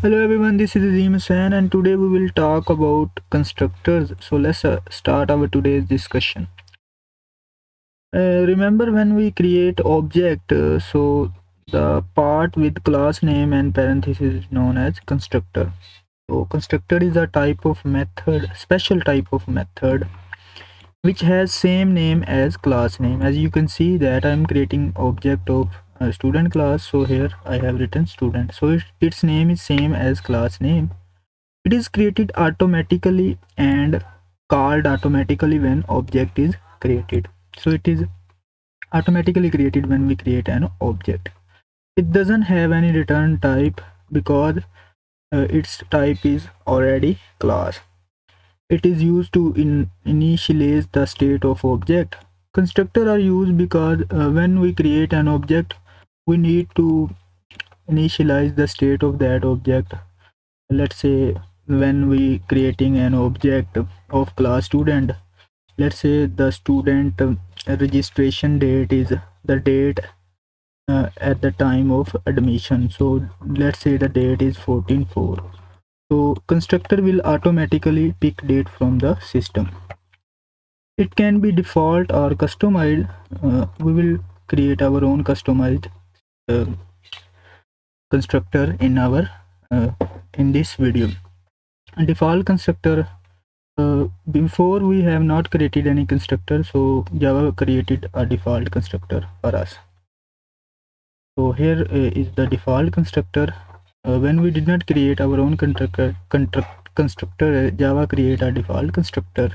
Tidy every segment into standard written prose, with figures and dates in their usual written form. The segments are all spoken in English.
Hello everyone, this is Azim Hussain and today we will talk about constructors. So let's start our today's discussion. Remember when we create object, so the part with class name and parenthesis is known as constructor. So constructor is a type of method, special type of method which has same name as class name. As you can see that I'm creating object of a student class, so here I have written student. So its name is same as class name. It is created automatically and called automatically when object is created. So it is automatically created when we create an object. It doesn't have any return type because its type is already class. It is used to initialize the state of object. Constructor are used because when we create an object, we need to initialize the state of that object. Let's say when we creating an object of class student, let's say the student registration date is the date at the time of admission. So let's say the date is 14/4. So constructor will automatically pick date from the system. It can be default or customized. We will create our own customized uh, constructor in our in this video. Default constructor, before we have not created any constructor, so Java created a default constructor for us. So here is the default constructor. When we did not create our own constructor, Java create a default constructor.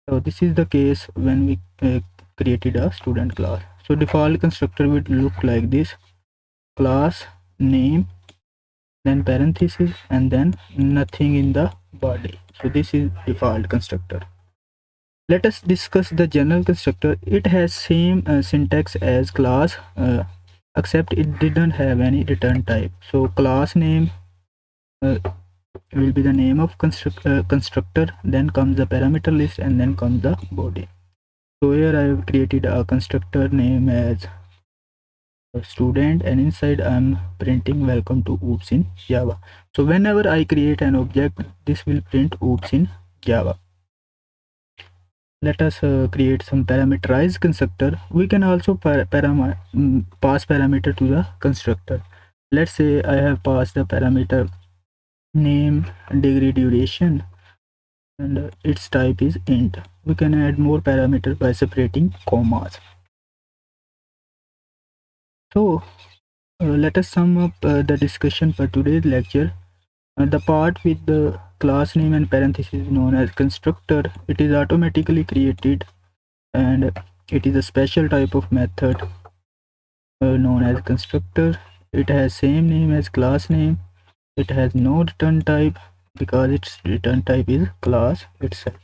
So this is the case when we created a student class. So default constructor would look like this: class name, then parenthesis, and then nothing in the body. So this is default constructor. Let us discuss the general constructor. It has same syntax as class, except it didn't have any return type. So class name uh, will be the name of constructor, then comes the parameter list, and then comes the body. So here I have created a constructor name as student, and inside I'm printing welcome to oops in Java. So whenever I create an object, this will print oops in Java. Let us create some parameterized constructor. We can also pass parameter to the constructor. Let's say I have passed the parameter name, degree, duration, and its type is int. We can add more parameters by separating commas. So let us sum up the discussion for today's lecture. The part with the class name and parenthesis is known as constructor. It is automatically created and it is a special type of method known as constructor. It has same name as class name. It has no return type because its return type is class itself.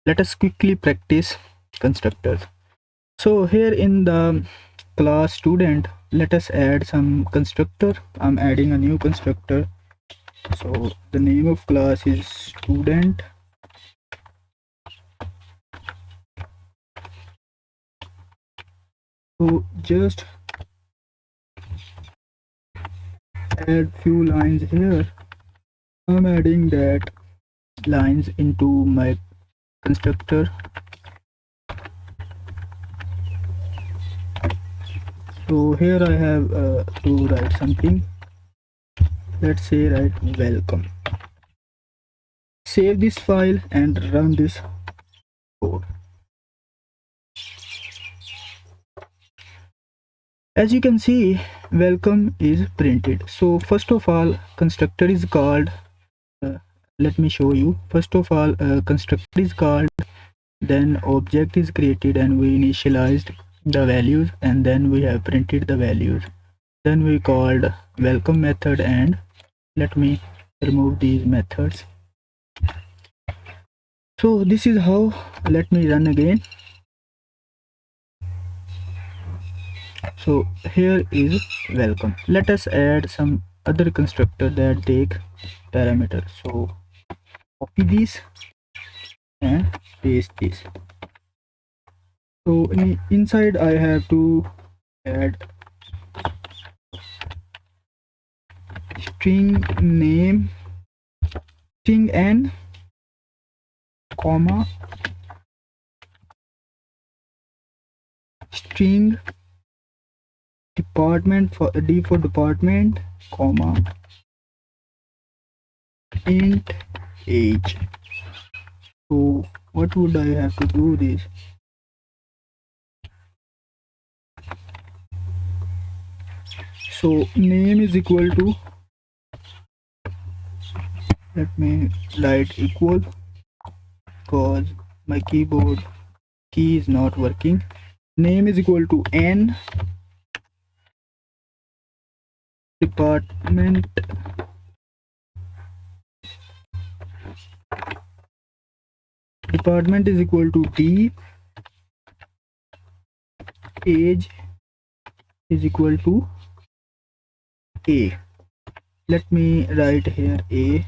Let us quickly practice constructors. So here in the class student, let us add some constructor. I'm adding a new constructor. So the name of class is student. So just add few lines here. I'm adding that lines into my constructor. So here I have to write something. Let's say write welcome. Save this file and run this code. As you can see, welcome is printed. So first of all, constructor is called, let me show you. First of all, constructor is called, then object is created and we initialized the values, and then we have printed the values. Then we called welcome method, and let me remove these methods. So this is how. Let me run again. So here is welcome. Let us add some other constructor that take parameters. So copy this and paste this. So inside I have to add string name, string n, comma, string department, for d for department, comma, int age. So what would I have to do this? So name is equal to, let me write equal because my keyboard key is not working. Name is equal to n, department is equal to d, age is equal to a. Let me write here a.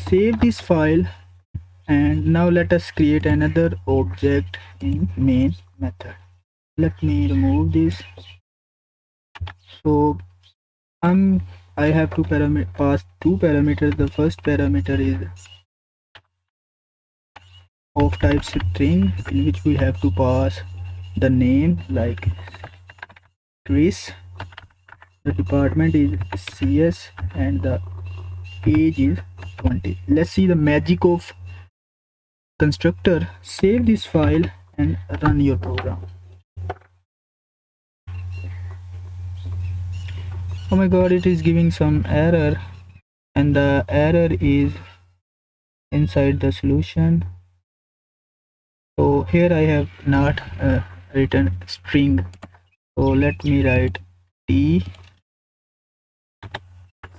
Save this file, and now let us create another object in main method. Let me remove this. So I have to pass two parameters. The first parameter is of type string, in which we have to pass the name like Chris, the department is CS, and the age is 20. Let's see the magic of constructor. Save this file and run your program. Oh my god, it is giving some error, and the error is inside the solution. So here I have not written string, so let me write t.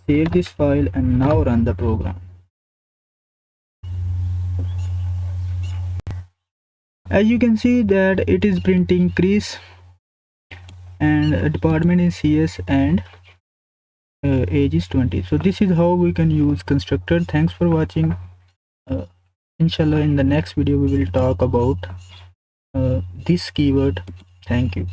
Save this file and now run the program. As you can see that it is printing Chris, and department is CS, and age is 20. So this is how we can use constructor. Thanks for watching. Inshallah in the next video we will talk about this keyword. Thank you.